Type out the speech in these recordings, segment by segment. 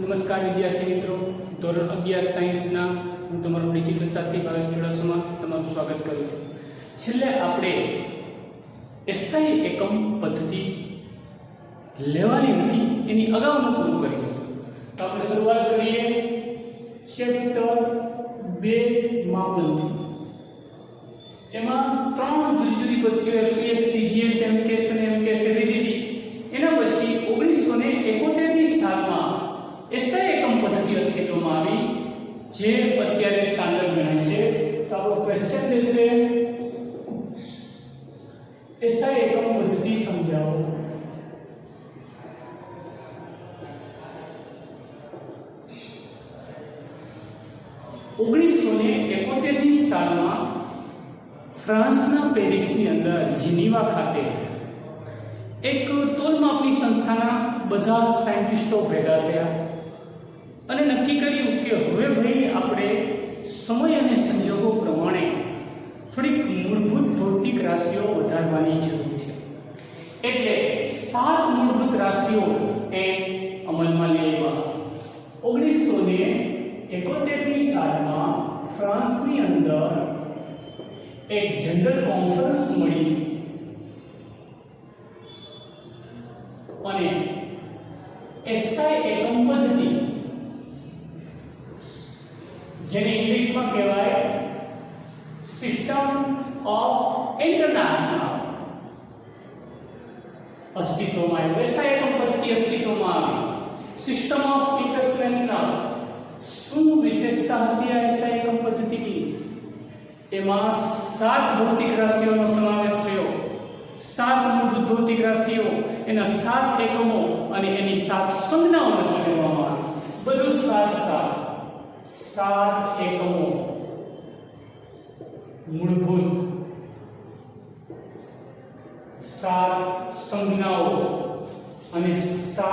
નમસ્કાર વિદ્યાર્થી મિત્રો, ધોરણ 11 સાયન્સના હું તમારો ડિજિટલ સાથી ભાવેશ ચુડાસમા તમારું સ્વાગત કરું છું. છેલ્લે આપણે એસઆઈ એકમ પદ્ધતિ લેવાની હતી એની અગાઉનું પૂરું કર્યું. તો આપણે શરૂઆત કરીએ ચેપ્ટર 2 માપદંડથી. એમાં ત્રણ જુદી જુદી પદ્ધતિઓ એપીએસસી, જીએસએમ, કેસ અને એમકેસ લીધી હતી. એના પછી 1971 ની સાલમાં એસઆઈ એકમ પદ્ધતિ અસ્તિત્વમાં આવી, જે અત્યારે સ્ટાન્ડર્ડ ગણાય છે. તો આપણો ક્વેશ્ચન રહેશે એસઆઈ એકમ પદ્ધતિ સમજાવો. ઓગણીસો ને 71 ની સાલમાં ફ્રાન્સના પેરિસની અંદર જીનીવા ખાતે એક તોલમાપની સંસ્થાના બધા સાયન્ટિસ્ટો ભેગા થયા અને નક્કી કર્યું કે હવે ભાઈ આપણે સમય અને સંજોગો પ્રમાણે થોડીક મૂળભૂત ભૌતિક રાશિઓ વધારવાની જરૂર છે. એટલે 7 મૂળભૂત રાશિઓ એ અમલમાં લેવા 1971 ની સાલમાં ફ્રાન્સની અંદર એક જનરલ કોન્ફરન્સ મળી અને એસઆઈ એકમ પદ્ધતિ, જેને ઇંગ્લિશમાં કહેવાય સિસ્ટમ ઓફ ઇન્ટરનેશનલ, અસ્તિત્વમાં આવ્યું. એસઆઈ એકમ પદ્ધતિ અસ્તિત્વમાં આવી. સિસ્ટમ ઓફ ઇન્ટરનેશનલ શું વિશેષતા હતી આ એસઆઈ એકમ પદ્ધતિની? એમાં 7 ભૌતિક રાશિઓનો સમાવેશ થયો. 7 મૂળભૂત ભૌતિક રાશિઓ, એના 7 એકમો અને એની 7 સંજ્ઞાઓ લેવામાં આવી. બધું 7 એકમો, મૂળભૂત 7 સંજ્ઞાઓ અને 7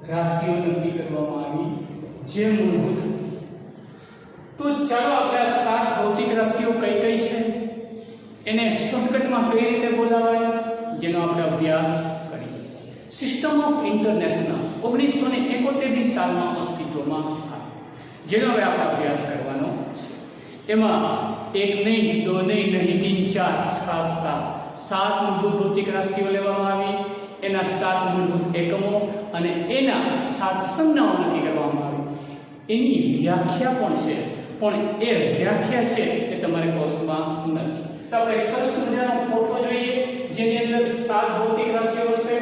રાશિઓ નક્કી કરવામાં આવી, જે મૂળભૂત હતી. તો ચાલો આપણે આ 7 ભૌતિક રાશિઓ કઈ કઈ છે એને શોર્ટકટમાં કઈ રીતે બોલાવાય, જેનો આપણે અભ્યાસ કરીએ. સિસ્ટમ ઓફ ઇન્ટરનેશનલ 1971 ની સાલમાં અસ્તિત્વમાં આવી, જેનો હવે આપણે અભ્યાસ કરવાનો છે. એમાં એક નહીં, દો નહીં, નહીં, 3, 4, 7 મૂળભૂત ભૌતિક રાશિઓ લેવામાં આવી, એના 7 મૂળભૂત એકમો અને એના 7 સંજ્ઞાઓ નક્કી કરવામાં આવી. એની વ્યાખ્યા પણ છે, પણ એ વ્યાખ્યા છે એ તમારે કોર્સમાં નથી. તો આપણે એક સરસ મજાનો ફોટો જોઈએ, જેની અંદર 7 ભૌતિક રાશિઓ છે.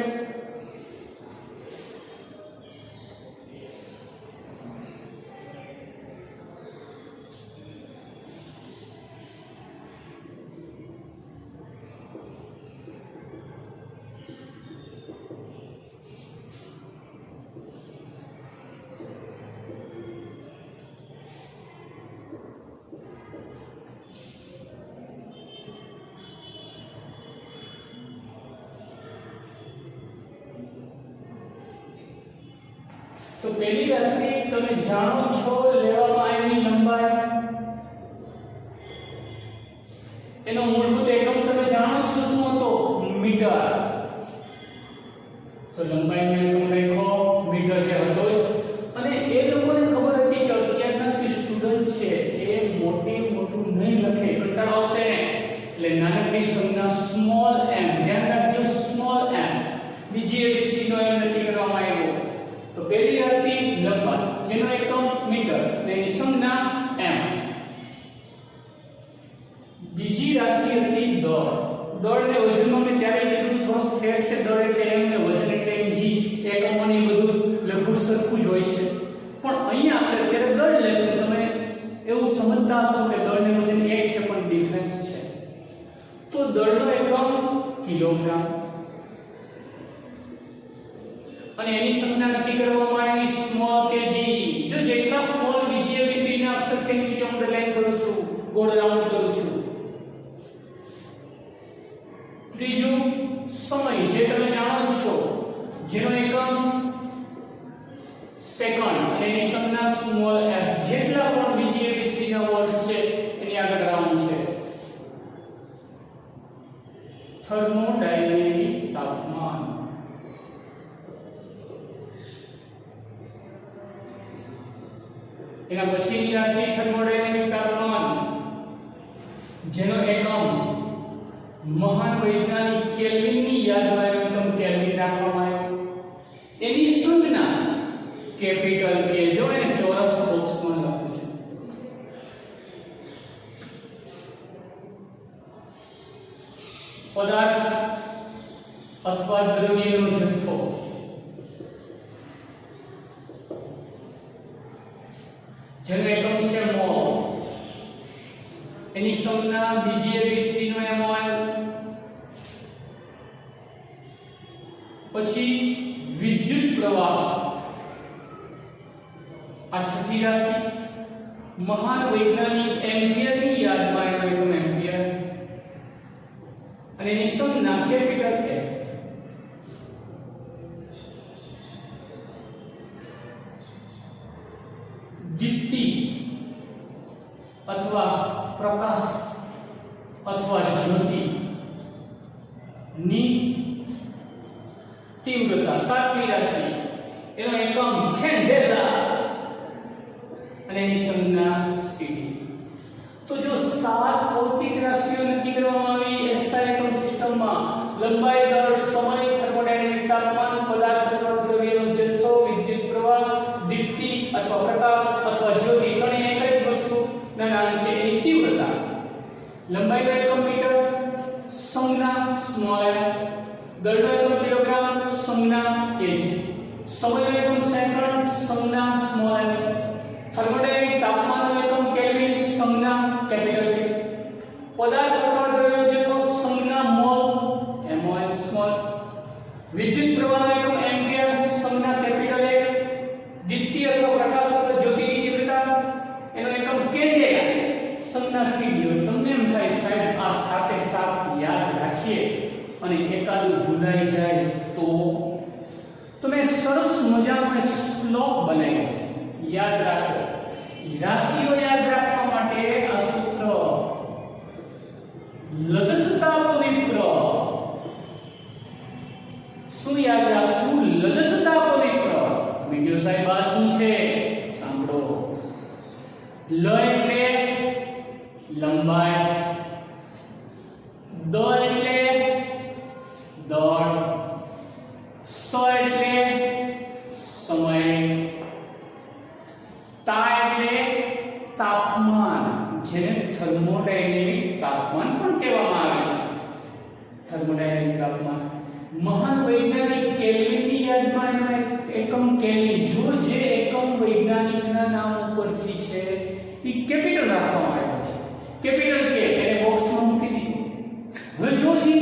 તો પહેલી રાશિ તમે જાણો છો, લેવામાં આવેલી લંબાઈ, એનો મૂળભૂત એકમ તમે જાણો છો શું હતો? મીટર. તો લંબાઈનો એકમ રાખ્યો મીટર જે હતો જ. અને એ લોકોને ખબર હતી કે અત્યારના જે સ્ટુડન્ટ છે એ મોટું નહીં લખે, કંટાળો આવશે ને, એટલે નાનકડી સંજ્ઞા સ્મોલ m, ધ્યાન રાખજો સ્મોલ m, બીજી એબીસીડી નો m નક્કી કરવામાં આવ્યો. તો પહેલી રાશિ લંબાઈ, જેનો એકમ મીટર અને એની સંજ્ઞા m. બીજી રાશિ હતી દળ. દળને વજનમાં મેં ત્યારે કીધું થોડોક ફેર છે, દળ એટલે m ને વજન એટલે mg, એકમોને બધું લગભગ સરખું જ હોય છે. પણ અહીંયા આપણે અત્યારે દળ લેશું, તમે એવું સમજતા હશો કે દળ ને વજન એક છે પણ ડિફરન્સ છે. તો દળનો એકમ કિલોગ્રામ અને એની સંજ્ઞા નક્કી કરવામાં આવી સ્મોલ કેજી. જો જેટલા સ્મોલ બીજી એબીસી ના અક્ષર છે નીચે અંડરલાઈન કરું છું, ગોળ રાઉન્ડ કરું છું. ત્રીજું સમય, જે તમે જાણો છો, જેનો એકમ સેકન્ડ અને એની સંજ્ઞા સ્મોલ s. જેટલા પણ બીજી એબીસી ના વર્ડ્સ છે એની આગળ રાઉન્ડ છે. થર્મોડાયનેમિક તાપમાન, એના પછીની રાશિ થર્મોડાયનેમિક તાપમાન, જેનો એકમ મહાન વૈજ્ઞાનિક કેલ્વિનની યાદમાં એકમ કેલ્વિન રાખવામાં આવ્યો. એની સંજ્ઞા કેપિટલ કે, જો એને ચોરસ બોક્સમાં લખું છું. પદાર્થ અથવા દ્રવ્યનો જથ્થો, જેનો એકમ છે મોલ. એની સંજ્ઞા બીજી એબીસીડી નો મોલ. પછી વિદ્યુત પ્રવાહ, આ છઠ્ઠી રાશિ મહાન વૈજ્ઞાનિક એમ્પિયરની યાદમાં એનો એકમ એમ્પિયર અને એની સંજ્ઞા કેપિટલ કે. દીપ્તિ અથવા પ્રકાશ અથવા જ્યોતિ ની તીવ્રતા, સાતમી રાશિ એનો એકમ કેન્ડેલા અને એની સંજ્ઞા સીડી. તો જો સાત ભૌતિક રાશિઓ નક્કી કરવામાં આવી એસઆઈ એકમ સિસ્ટમમાં, લંબાઈ, દર, સમય, થર્મોડાયનેમિક તાપમાન, પદાર્થ અથવા દ્રવ્યનો જથ્થો, વિદ્યુત પ્રવાહ, દીપ્તિ અથવા પ્રકાશ અથવા જ્યોતિ, ત્રણેય એક જ વસ્તુના નામ છે. એની તીવ્રતા, લંબાઈનો એકમ મીટર, સંજ્ઞા સ્મોલ m, દળનો એકમ કિલોગ્રામ, સંજ્ઞા કેજી, સમયનો એકમ સેકન્ડ, સંજ્ઞા સ્મોલ s, થર્મોડાયનેમિક તાપમાનનો એકમ કેલ્વિન, સંજ્ઞા કેપિટલ કે, પદાર્થ અથવા દ્રવ્યનો જથ્થો, સંજ્ઞા મોલ mol સ્મોલ, વિદ્યુત પ્રવાહનો એકમ એમ્પિયર, સંજ્ઞા કેપિટલ A, દીપ્તિ અથવા પ્રકાશ અથવા જ્યોતિની તીવ્રતા એનો એકમ કેન્ડેલા, સંજ્ઞા સીડી. તમને એમ થાય સાહેબ આ સાતે સાત યાદ રાખીએ અને એકાદું ભૂલાઈ જાય તો મેં સરસ મજાનો એક શ્લોક બનાવ્યો છે, યાદ રાખો. રાશિઓ યાદ રાખવા માટે આ સૂત્ર લદસતા પવિત્ર. શું યાદ રાખશું? લદસતા પવિત્ર. તમે કહો સાહેબ આ શું છે? સાંભળો. લ એટલે લંબાઈ, દ એટલે દળ, સ એટલે સમય, તા એટલે તાપમાન, જેને થર્મોડાયનેમિક તાપમાન પણ કહેવામાં આવે છે. થર્મોડાયનેમિક તાપમાન મહાન વૈજ્ઞાનિક કેલ્વિનની યાદમાં એનો એકમ કેલ્વિન. જો જે એકમ વૈજ્ઞાનિકના નામ ઉપરથી છે એ કેપિટલ રાખવામાં આવ્યો છે, કેપિટલ કે, એને બોક્સમાં મૂકી દીધું. હવે જો જે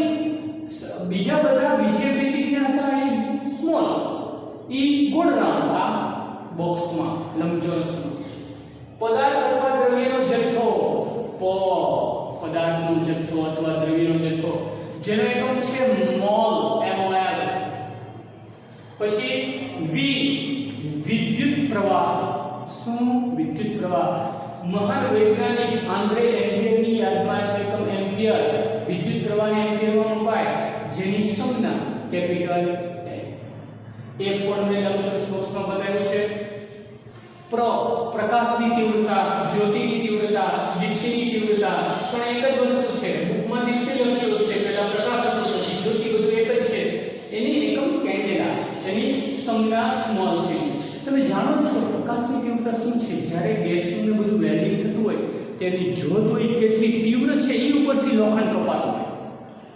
બીજા બધા બીજે બેસિકના હતા એ સ્મોલ, એ ગોળ રાઉન્ડ આ બોક્સમાં લંબચોરસમાં. પદાર્થ અથવા દ્રવ્યનો જથ્થો, પદાર્થનો જથ્થો અથવા દ્રવ્યનો જથ્થો, જેનો એકમ છે મોલ mol. પછી વિદ્યુત પ્રવાહ. શું? વિદ્યુત પ્રવાહ મહાન વૈજ્ઞાનિક આંદ્રે એમ્પિયરની યાદમાં એનો એકમ એમ્પિયર, વિદ્યુત પ્રવાહ એમ્પિયરમાં મુકાય, જેની સંજ્ઞા કેપિટલ A. એ પણ મેં લંબચોરસ બોક્સમાં બતાવ્યું છે. પ્રકાશની તીવ્રતા, જ્યોતિની તીવ્રતા, દીપ્તિની તીવ્રતા પણ એક જ વસ્તુ છે. બુકમાં દીપ્તિ લખ્યું છે, પહેલા પ્રકાશ હતો પછી જ્યોતિ, બધું એક જ છે. એની એકમ કેન્ડેલા, એની સંજ્ઞા સ્મોલ છે. તમે જાણો છો પ્રકાશની તીવ્રતા શું છે? જ્યારે ગેસનું ને બધું વેલ્ડિંગ થતું હોય તેની જ્યોત હોય કેટલી તીવ્ર છે એ ઉપરથી લોખંડ કપાતું હોય.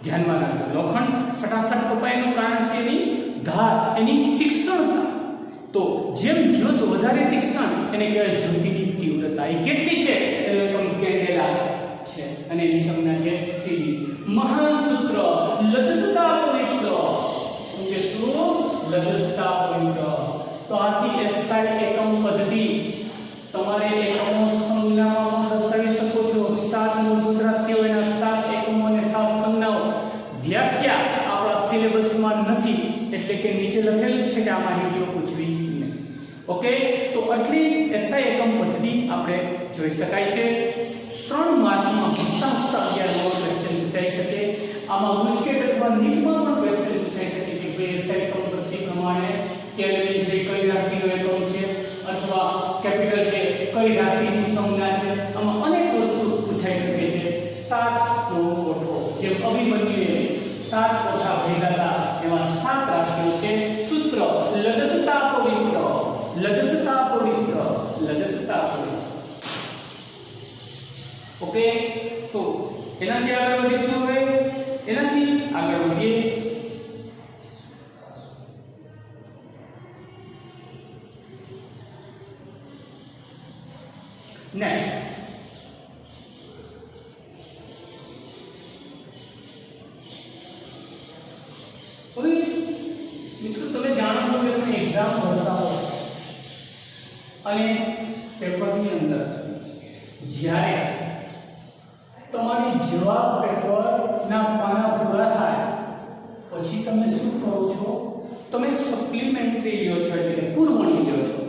ધ્યાનમાં રાખજો, લોખંડ સટાસટ કપાયનું કારણ છે એની ધાર, એની તીક્ષ્ણતા. તો જેમ જ્યોત વધારે તીક્ષ્ણ એને કહેવાય જ્યોતિની તીવ્રતા. એ કેટલી છે? એનો એકમ કેન્ડેલા છે અને એની સંજ્ઞા છે સીડી. મહાન સૂત્ર લદસતા પવિત્ર. શું કહેશું? લદસતા પવિત્ર. તો આથી એસઆઈ એકમ પદ્ધતિ તમારે એકમો સંજ્ઞામાં દર્શાવી શકો છો. 7 મૂળભૂત રાશિઓ, એના 7 એકમો અને 7 સંજ્ઞાઓ. વ્યાખ્યા આપણા સિલેબસમાં નથી, એટલે કે નીચે લખેલું છે કે આ માહિતીઓ પૂછવી નહીં. ઓકે, તો આટલી એસઆઈ એકમ પદ્ધતિ આપણે જોઈ શકાય છે. 3 માર્કમાં હસતા 11 ક્વેશ્ચન પૂછાઈ શકે. આમાં ગુજકેટ અથવા નીટમાં પણ ક્વેશ્ચન પૂછાઈ શકે કે ભાઈ એસઆઈ એકમ પ્રમાણે કેલ્વિન છે કઈ રાશિનો એકમ છે, અથવા કેપિટલ કે કઈ 7 કોઠા ભેગા હતા એમાં 7 રાશિઓ છે. સૂત્ર લદસતા પવિત્ર, લદસતા પવિત્ર, લદસતા પવિત્ર. ઓકે, તો એનાથી આગળ વધીશું. હવે એનાથી આગળ વધીએ. નેક્સ્ટ હવે મિત્રો તમે જાણો છો કે તમે એક્ઝામ ભરતા હો અને પેપરની અંદર જ્યારે તમારી જવાબ પેપરના પાના પૂરા થાય પછી તમે શું કરો છો? તમે સપ્લિમેન્ટરી લ્યો છો, એટલે કે પૂરવણી લ્યો છો.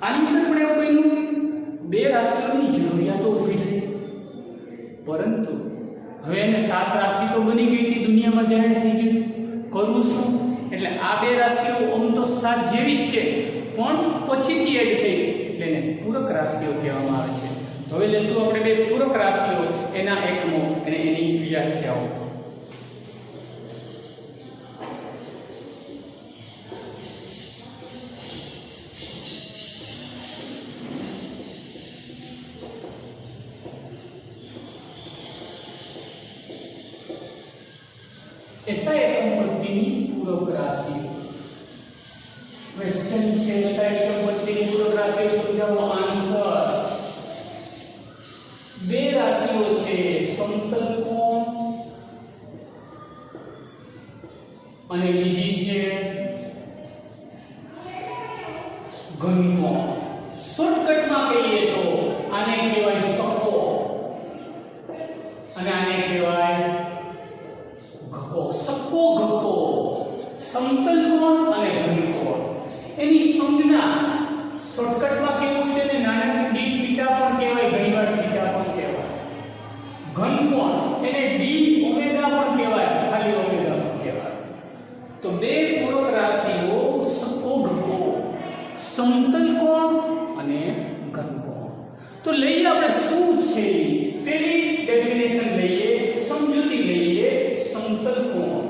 આની અંદર પણ એવું બન્યું, 2 રાશિઓની જરૂરિયાતો ઊભી થઈ, પરંતુ હવે એને 7 રાશિ તો બની ગઈ હતી, દુનિયામાં જાહેર થઈ ગયું. કરવું શું? એટલે આ 2 રાશિઓ આમ તો 7 જેવી જ છે પણ પછીથી એડ થઈ, એટલે એને પૂરક રાશિઓ કહેવામાં આવે છે. હવે લેશું આપણે 2 પૂરક રાશિઓ, એના એકમો અને એની વ્યાખ્યાઓ. ऐसा एकम पद्धति पूरक राशि क्वेश्चन છે. ऐसा एकम पद्धति पूरक राशि समझाओ आंसर. 2 રાશિઓ છે, સમતલ કોણ અને બીજી છે ઘન કોણ. શોર્ટકટમાં કહીએ તો આને કહેવાય સકો અને આને કહેવાય સક્કો ઘક્કો. સમતલ કોણ અને ઘન કોણ એની સંજ્ઞા શોર્ટકટમાં કેવું છે ને, નાના d થીટા પણ કહેવાય, ઘણીવાર થીટા પણ કહેવાય. ઘન કોણ એને d ઓમેગા પણ કહેવાય, ખાલી ઓમેગા પણ કહેવાય. તો 2 પૂરક રાશિઓ સક્કો ઘક્કો, સમતલ કોણ અને ઘન કોણ. તો લઈએ આપણે શું છે, પેલી ડેફિનેશન લઈએ, સમજૂતી લઈએ. સમતલ કોણ,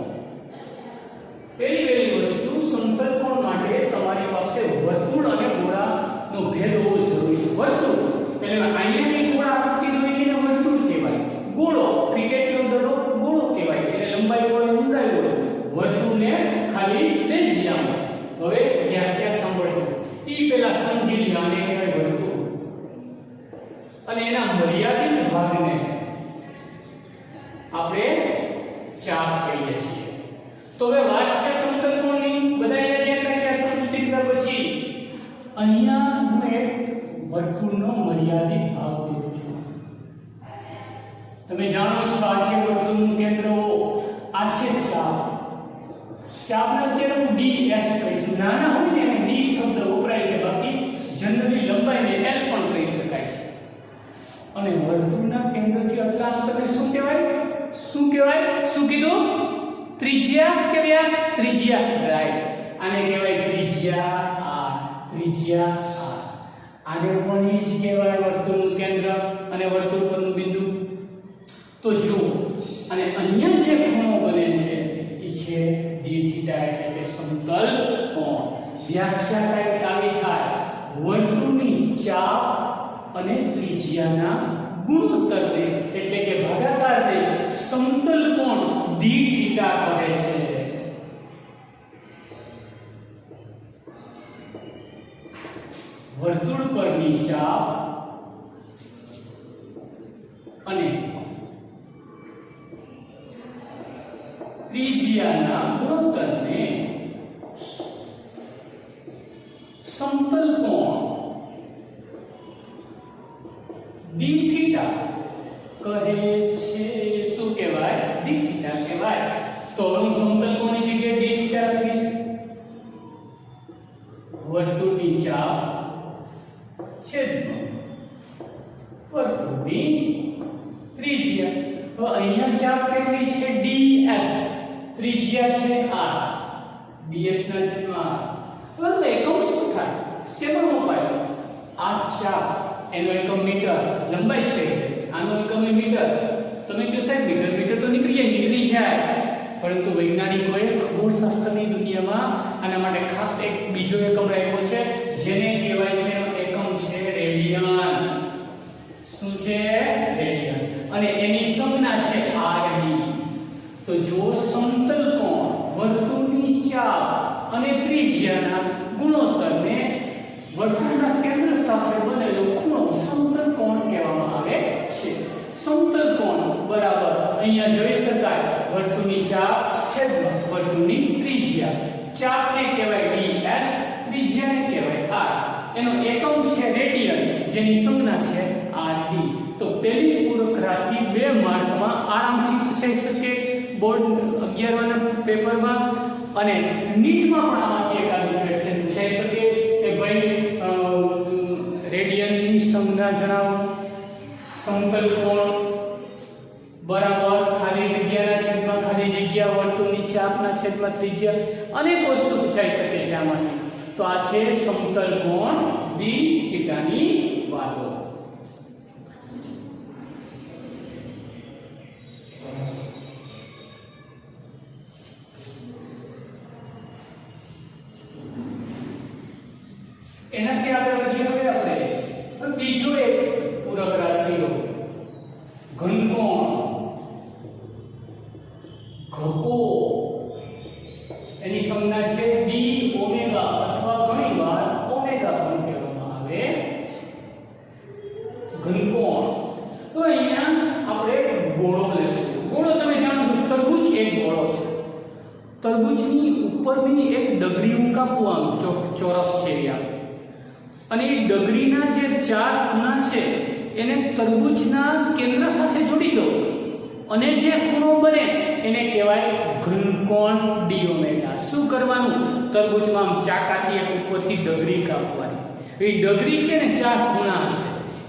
પહેલી વસ્તુ, સમતલ કોણ માટે તમારી પાસે વર્તુળ અને ગોળાનો ભેદ હોવો જરૂરી છે. વર્તુળ એટલે અહીંયા જે ગોળા આકૃતિ દોરી એને વર્તુળ કહેવાય. ગોળો ક્રિકેટનો દડો ગોળો કહેવાય, એને લંબાઈ હોય ઊંડાઈ હોય. વર્તુળને ખાલી બેઝિયા. હવે વ્યાખ્યા સાંભળજો, ઈ પહેલા સમજી લ્યો. આને કહેવાય વર્તુળ અને એના મર્યાદિત ભાગને આપણે ચાપ કહીએ છીએ. તો હવે વાત છે સમતલ કોણની. બધા અહીંયા ધ્યાન રાખ્યા સમજૂતી કર્યા પછી અહીંયા હું એક વર્તુળનો મર્યાદિત ભાગ દોરું છું. તમે જાણો છો આ છે વર્તુળનું કેન્દ્ર, આ છે ચાપ. ચાપને અત્યારે હું ds કહીશ. નાના હોય ને એને d શબ્દ વપરાય છે, બાકી જનરલી લંબાઈને l પણ કહી શકાય છે. અને વર્તુળના કેન્દ્રથી આટલા અંતરને શું કહેવાય? શું કહેવાય? શું કીધું? ત્રિજ્યા કે વ્યાસ? ત્રિજ્યા, રાઈટ. આને કહેવાય ત્રિજ્યા r, ત્રિજ્યા r. આને પણ ઈ જ કહેવાય વર્તુળનું કેન્દ્ર અને વર્તુળ પરનું બિંદુ. તો જુઓ, અને અહીંયા જે ખૂણો બને છે એ છે d થીટા, એટલે કે સમતલ કોણ. વ્યાખ્યા કંઈક આવી થાય, વર્તુળની ચાપ અને ત્રિજ્યાના ગુણોત્તરને, એટલે કે ભાગાકારને સમતલ કોણ d થીટા કહે છે. વર્તુળ પરની ચાપ અને ત્રિજ્યાના ગુણોત્તરને સમતલ કોણ d થીટા કહે છે. શું કહેવાય? d થીટા કહેવાય. તો હું સમતલ કોણની જગ્યાએ d થીટા લખીશ. વર્તુળની ચાપ છેદમાં વર્તુળની ત્રિજ્યા. તો અહીંયા ચાપ કેટલી છે? ds. ત્રિજ્યા છે r. ds ના છેદમાં r. હવે એકમ શું થાય? શેમાં મપાય? આ ચાપ એનો એકમ મીટર, લંબાઈ છે, આનો એકમ મીટર. તમે કહો સાહેબ મીટર તો નીકળી જાય. પરંતુ વૈજ્ઞાનિકોએ ખગોળશાસ્ત્રની દુનિયામાં આના માટે ખાસ એક બીજો એકમ રાખ્યો છે, જેને કહેવાય છે એકમ છે રેડિયન. શું છે? રેડિયન. અને એની સંજ્ઞા છે RD. તો જો સમતલ કોણ, વર્તુળની ચાપ અને ત્રિજ્યાના ગુણોત્તરને વર્તુળના કેન્દ્ર સાથે બનેલો ખૂણો સમતલ કોણ કહેવામાં આવે છે. સમતલ કોણ બરાબર અહીંયા જોઈ શકાય વર્તુળની ચાપ છેદમાં વર્તુળની ત્રિજ્યા. ચાપને કહેવાય ds, ત્રિજ્યાને કહેવાય r. એનો એકમ છે રેડિયન, જેની સંજ્ઞા છે RD. તો પહેલી પૂરક રાશિ 2 માર્કમાં આરામથી પૂછાઈ શકે બોર્ડ 11 ના પેપરમાં, અને નીટમાં પણ આમાંથી એકાદું ક્વેશ્ચન પૂછાઈ શકે કે ભાઈ રેડિયનની સંજ્ઞા જણાવો, સમતલ કોણ બરાબર ખાલી જગ્યાના છેદમાં ખાલી જગ્યા વર્તુળની ચાપના છેદમાં ત્રિજ્યા, અનેક વસ્તુ પૂછાઈ શકે છે આમાંથી. તો આ છે સમતલ કોણ d થીટાની વાતો. એનાથી આપણે વધીએ હવે આપણે બીજો એક પૂરક રાશિઓ ઘનકોણ ઘકો. એની સંજ્ઞા છે d ઓમેગા અથવા ઘણીવાર ઓમેગા પણ કહેવામાં આવે. ઘનકોણ. તો અહીંયા આપણે ગોળો લેશું. ગોળો તમે જાણો છો, તરબૂચ એક ગોળો છે. તરબૂચની ઉપરની એક ડગરીયું કાપવું આમ ચોરસ છે અને એ ડગરીના જે 4 ખૂણા છે એને તરબૂચના કેન્દ્ર સાથે જોડી દો અને જે ખૂણો બને એને કહેવાય ઘનકોણ d ઓમેગા. શું કરવાનું? તરબૂચમાં આમ ચાકાથી એક ઉપરથી ડગરી કાપવાની. એ ડગરી છે ને 4 ખૂણા હશે.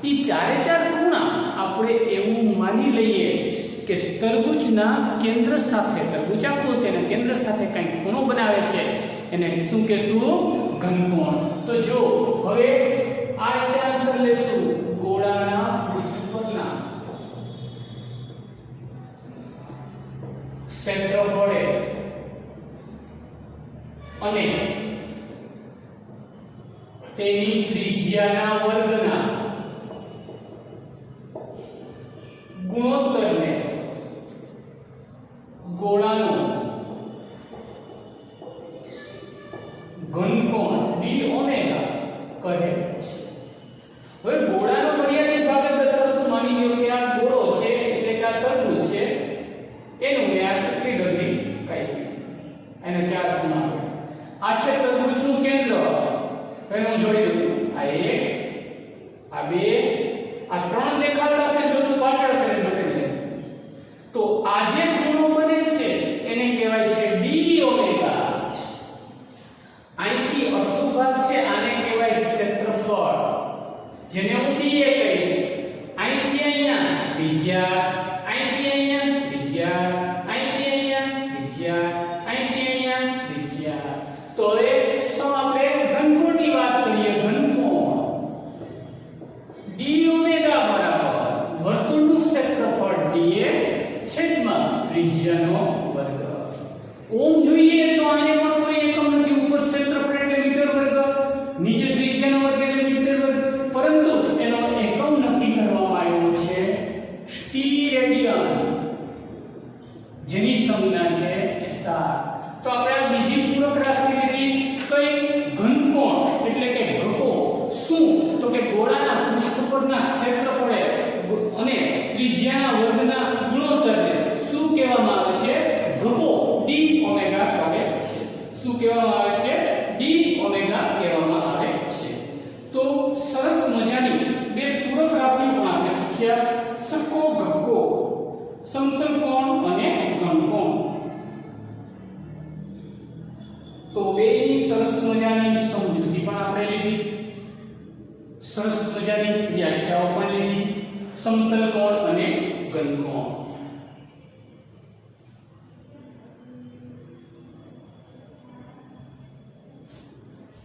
એ 4 ખૂણા આપણે એવું માની લઈએ કે તરબૂચના કેન્દ્ર સાથે, તરબૂચ આખું છે ને કેન્દ્ર સાથે કંઈક ખૂણો બનાવે છે, એને શું કહેશું? ઘનકોણ. તો જો હવે આ રીતે આન્સર લેશું ગોળાના પૃષ્ઠ પરના ક્ષેત્રફળે અને તેની ત્રિજ્યાના વર્ગના ગુણોત્તરને ગોળાનો ઘનકોણ d ઓમેગા કહે છે. હવે ગોળાનો મર્યાદિત ભાગ દર્શાવશું. માની લો કે આ ગોળો છે એટલે કે આ તરબૂચ છે, એનું મેં આ ત્રિડગરી કાઢી, એને 4 ખૂણા. આ છે તરબૂચનું કેન્દ્ર. હવે હું જોડી દઉં છું. આ 1, આ 2, આ 3 દેખાતા છે. જો તું પાછળ છે એટલે તો આ જે ખૂણો બને છે એને કહેવાય છે d ઓમેગા. અહીંથી અડધો ભાગ છે આને કહેવાય ક્ષેત્રફળ, જેને હું dA કહીશ. અહીંથી અહીંયા ત્રિજ્યા, અહીંથી અહીંયા ત્રિજ્યા, અહીંથી અહીંયા ત્રિજ્યા, અહીંથી અહીંયા ત્રિજ્યા. તો હવે આપણે ઘનકોણની વાત કરીએ. ઘનકોણ d ઓમેગા બરાબર વર્તુળનું ક્ષેત્રફળ dA છેદમાં ત્રિજ્યાનો વર્ગ. ઓમ જોઈએ તો આને પણ કોઈ એકમ નથી. ઉપર ક્ષેત્રફળ એટલે મીટર વર્ગ, નીચે ત્રિજ્યાનો વર્ગ એટલે મીટર વર્ગ, પરંતુ એનો એકમ નક્કી કરવામાં આવ્યો છે સ્ટીરેડિયન, જેની સંજ્ઞા છે SR. તો આપણે આ બીજી પૂરક રાશિ લીધી કઈ? ઘનકોણ એટલે કે ઘકો. શું? તો કે ગોળાના પૃષ્ઠ પરના ક્ષેત્રફળે અને ત્રિજ્યાના વર્ગના ગુણોત્તરને શું કહેવામાં આવે છે? ઘકો d ઓમેગા કહે છે. શું કહેવામાં આવે છે? d ઓમેગા કહેવામાં આવે છે. તો સરસ મજાની બે પૂરક રાશિઓ પણ આપણે શીખ્યા. સકો ઘકો, સમતલ કોણ અને ઘનકોણ. તો બે સરસ મજાની સમજૂતી પણ આપણે લીધી, સરસ મજાની વ્યાખ્યાઓ પણ લીધી. સમતલ કોણ અને ઘનકોણ.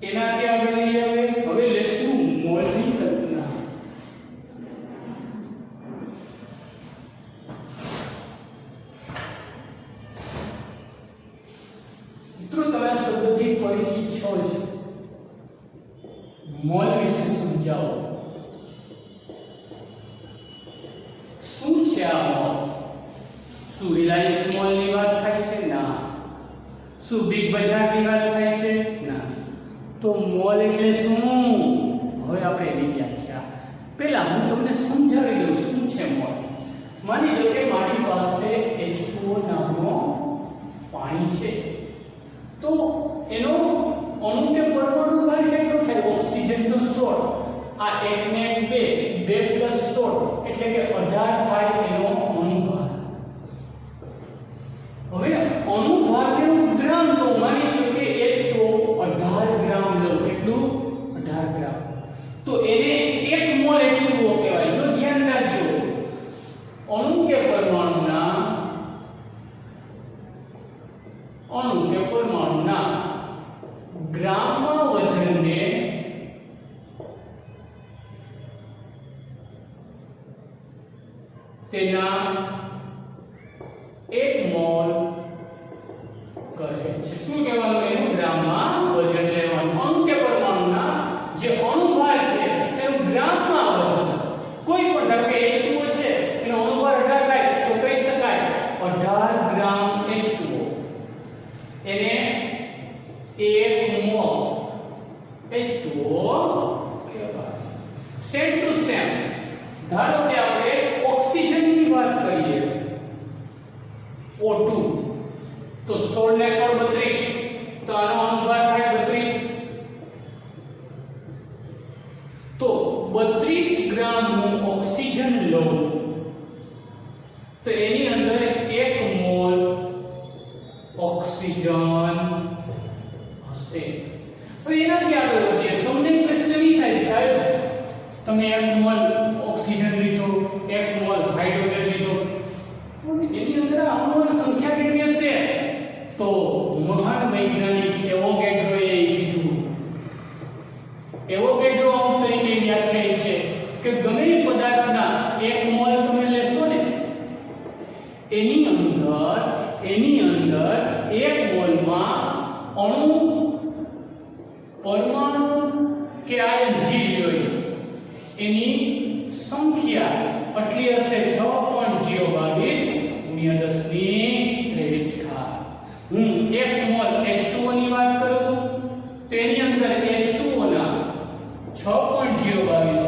એનાથી આગળ લઈએ હવે લેશું મોલની કલ્પના. મિત્રો તમે આ શબ્દથી પરિચિત છો જ. મોલ વિશે સમજાવો. શું છે આ મોલ? શું રિલાયન્સ મોલની વાત થાય છે? ના. શું બિગ બજારની વાત થાય છે? ના. તો મોલ એટલે શું? હવે આપણે એની વ્યાખ્યા પહેલા હું તમને સમજાવી દઉં શું છે મોલ. માની લો કે મારી પાસે H2O નામનો પાણી છે, તો એનો અણુ કે પરમાણુ ભાર કેટલો થાય? ઓક્સિજન તો 16, આ 1 ને 2 2 + 16 એટલે કે 18 થાય એનો અણુ ભાર. હવે અણુ ભારને ગ્રામ, તો માની લો કે H2O 18 ગ્રામ લઉં. કેટલું? 18 ગ્રામ. તો એને 1 મોલ H2O કહેવાય. જો ધ્યાન રાખજો, અણુ કે પરમાણુના ગ્રામમાં વજનને તેના 1 મોલ કહે છે. શું કહેવાનું? એનું ગ્રામમાં વજન લેવાનું. અણુ કે પરમાણુના જે અણુભાર છે એનું ગ્રામમાં વજન. કોઈ પણ ધારો કે H2O છે, એનો અણુભાર 18 થાય તો કહી શકાય 18 ગ્રામ H2O. એને 1 મોલ H2O કહેવાય. સેમ ટુ સેમ ધારો કે આપણે ઓક્સિજનની વાત કરીએ, O2, તો 16 ને 16 32, તો આનો અણુભાર થાય 32. તો 32 ગ્રામ હું ઓક્સિજન લઉં તો એની અંદર 1 મોલ ઓક્સિજન હશે. તો એનાથી આગળ વધીએ. તમને પ્રશ્ન નહીં થાય સાહેબ તમે 1 મોલ ઓક્સિજન લીધો, 1 મોલ હાઇડ્રોજન લીધો, એની અંદર અણુઓની સંખ્યા કેટલી હશે? તો મહાન વૈજ્ઞાનિક એવોગેડ્રોએ કીધું. એવોગેડ્રો અંક તરીકે વ્યાખ્યાયિત છે કે ગમે તે પદાર્થના 1 મોલ તમે લેશો ને, એની અંદર 1 મોલમાં અણુ, પરમાણુ કે આયન જી લ્યો એની સંખ્યા આટલી હશે 6.022 × 1023 ઘાત. હું 1 મોલ H2O ની વાત કરું તો એની અંદર H2O ના 6.022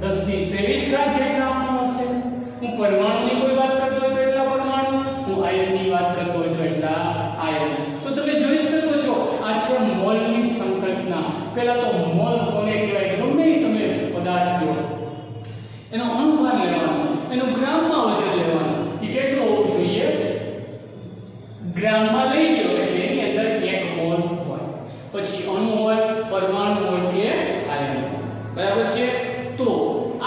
1023 ઘાત જેટલા અણુ હશે. હું પરમાણુની કોઈ વાત કરતો હોય તો એટલા પરમાણુ, હું આયનની વાત કરતો હોય તો એટલા આયન. તો તમે જોઈ શકો છો આ છે મોલની સંકલ્પના. પહેલા તો મોલ કોને કહેવાય? ગમે તે તમે પદાર્થ લો, એનો અણુભાર લેવાનો, એનું ગ્રામમાં વજન લેવાનું. એ કેટલું હોવું જોઈએ? ગ્રામમાં લઈ લ્યો એટલે એની અંદર 1 મોલ હોય. પછી અણુ હોય, પરમાણુ હોય કે આયન. બરાબર છે? તો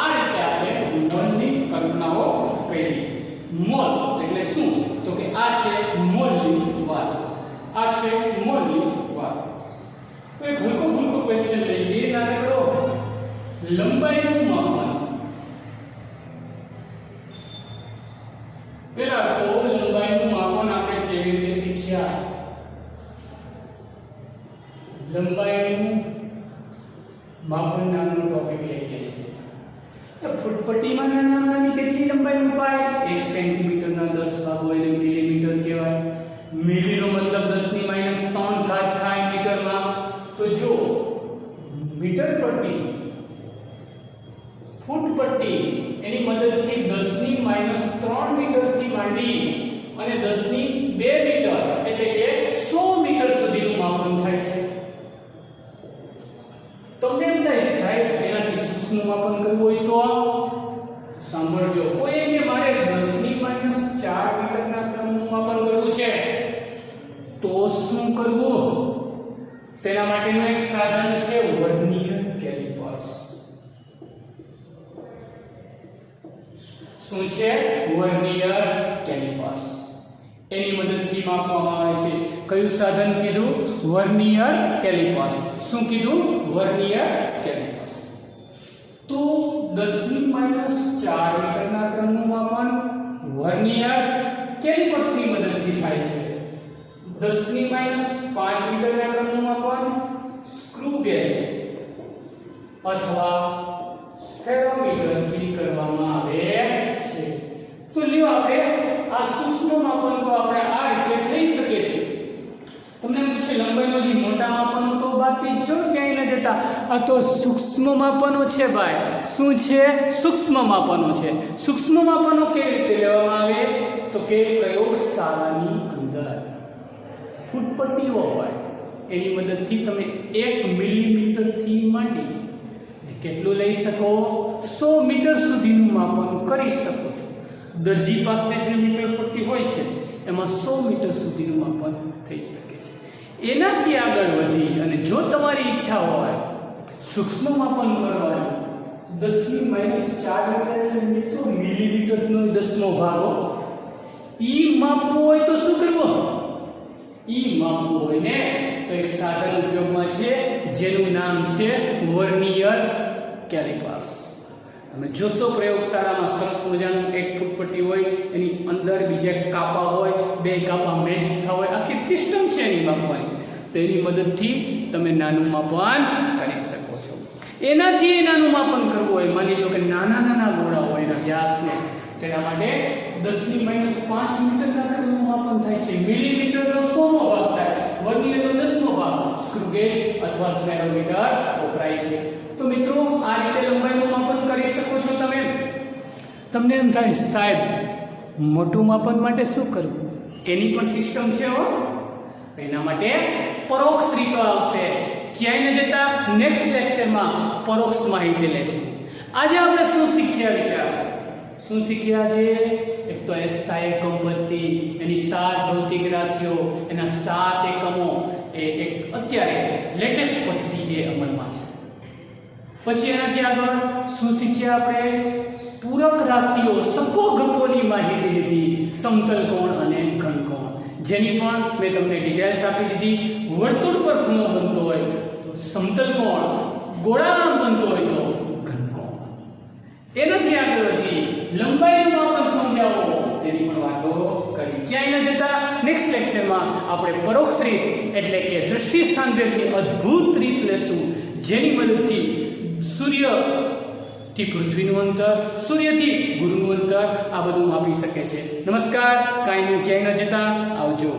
આ રીતે આપણે મોલની કલ્પનાઓ કરી. મોલ એટલે શું? તો કે આ છે મોલની વાત. આ છે મોલની વાત. તો એક હલકો ક્વેશ્ચન લઈએ. નાનકડો લંબાઈનું માપન. પહેલા તો લંબાઈનું માપન આપણે કેવી રીતે શીખ્યા? લંબાઈનું માપન નામનો ટોપિક લઈએ છીએ. તો ફૂટપટ્ટીમાં નાની કેટલી લંબાઈ મપાય? 1 સેન્ટીમીટરના 10 ભાગો એને મિલીમીટર કહેવાય. મિલીનો મતલબ 10 - 3 ઘાત થાય મીટરમાં. તો જો મીટર પટ્ટી, ફૂટ પટ્ટી એની મદદથી 10 - 3 મીટરથી માંડી અને 10 - 2 મીટર એટલે કે 100 મીટર સુધીનું માપન થાય છે. તમને એમ થાય સાહેબ એનાથી સૂક્ષ્મ માપન કરવું હોય તો સાંભળજો. કોઈ કે મારે 10 - 4 મીટરના ક્રમનું માપન કરવું છે તો શું કરવું? તેના માટેનું એક સાધન છે વર્નિયર કેલિપર્સ. શું છે? Vernier calipers. એની મદદથી માપવામાં આવે છે. કયું સાધન કીધું? Vernier calipers. શું કીધું? Vernier calipers. તો 10 - 4 મીટરના ક્રમનું માપન વર્નિયર કેલિપર્સની મદદથી થાય છે. 10⁻5 મીટરના ક્રમનું માપન સ્ક્રૂ ગેજ અથવા સ્ફેરોમીટરથી કરવામાં આવે છે. તો લ્યો આપણે આ સૂક્ષ્મ માપન તો આપણે આ રીતે થઈ શકે છે. તમને એમ પૂછે લંબાઈનો જે મોટા માપનો તો બાકી જ છે, ક્યાંય ન જતા. આ તો સૂક્ષ્મ માપનો છે ભાઈ. શું છે? સૂક્ષ્મ માપનો છે. સૂક્ષ્મ માપનો કેવી રીતે લેવામાં આવે? તો કે પ્રયોગશાળાની અંદર ફૂટપટ્ટીઓ હોય એની મદદથી તમે 1 મિલીમીટરથી માંડી કેટલું લઈ શકો? 100 મીટર સુધીનું માપન કરી શકો છો. દરજી પાસે જે મીટર પટ્ટી હોય છે એમાં 100 મીટર સુધીનું માપન થઈ શકે છે. એનાથી આગળ વધી અને જો તમારી ઈચ્છા હોય સૂક્ષ્મ માપન કરવાનું 10⁻⁴ મીટર એટલે મિત્રો મિલીમીટરનો 10મો ભાગ ઈ માપવું હોય તો શું કરવું? ઈ માપવું હોય ને તો એક સાધન ઉપયોગમાં છે જેનું નામ છે વર્નિયર કેલિપર્સ. તમે જોશો પ્રયોગશાળામાં સરસ મજાનું 1 ફૂટપટ્ટી હોય, એની અંદર બીજા કાપા હોય, 2 કાપા મેચ થતા હોય, આખી સિસ્ટમ છે એની માપવાની. તો એની મદદથી તમે નાનું માપન કરી શકો છો. એનાથી નાનું માપન કરવું હોય, માની લો કે નાના નાના ગોળા હોય એના વ્યાસને, તેના માટે 10⁻5 મીટરના ક્રમનું માપન થાય છે. મિલીમીટરનો 100મો ભાગ થાય, વર્નિયરનો 10મો ભાગ સ્ક્રૂ ગેજ અથવા સ્ફેરોમીટર વપરાય છે. તો મિત્રો આ રીતે લંબાઈનું માપન કરી શકો છો તમે. તમને એમ થાય સાહેબ મોટું માપન માટે શું કરવું? એની પણ સિસ્ટમ છે હો. એના માટે પરોક્ષ રીતો આવશે. ક્યાંય ન જતા, નેક્સ્ટ લેક્ચરમાં પરોક્ષ માહિતી લેશું. આજે આપણે શું શીખ્યા વિચાર? શું શીખ્યા આજે? એક તો SI એકમ પદ્ધતિ, એની 7 ભૌતિક રાશિઓ, એના 7 એકમો, એ એક અત્યારે લેટેસ્ટ પદ્ધતિ એ અમલમાં છે. પછી એનાથી આગળ શું શીખ્યા આપણે? પૂરક રાશિઓ, શકોઘકોની માહિતી લીધી, સમતલ કોણ અને ઘન કોણ, જેની પણ મેં તમને ડિટેલ્સ આપી દીધી. વર્તુળ પર ખૂણો બનતો હોય તો સમતલ કોણ, ગોળાકાર બનતો હોય તો ઘન કોણ. એનાથી આગળ વધી લંબાઈનું માપન સમજાવો, એની પણ વાતો કરી. ક્યાંય ન જતા, નેક્સ્ટ લેક્ચરમાં આપણે પરોક્ષ રીત એટલે કે દૃષ્ટિ સ્થાન ભેદની અદ્ભુત રીત લેશું, જેની મદદથી સૂર્યથી પૃથ્વીનું અંતર, સૂર્યથી ગુરુનું અંતર આ બધું માપી શકે છે. નમસ્કાર, ક્યાંય ન જતા, આવજો.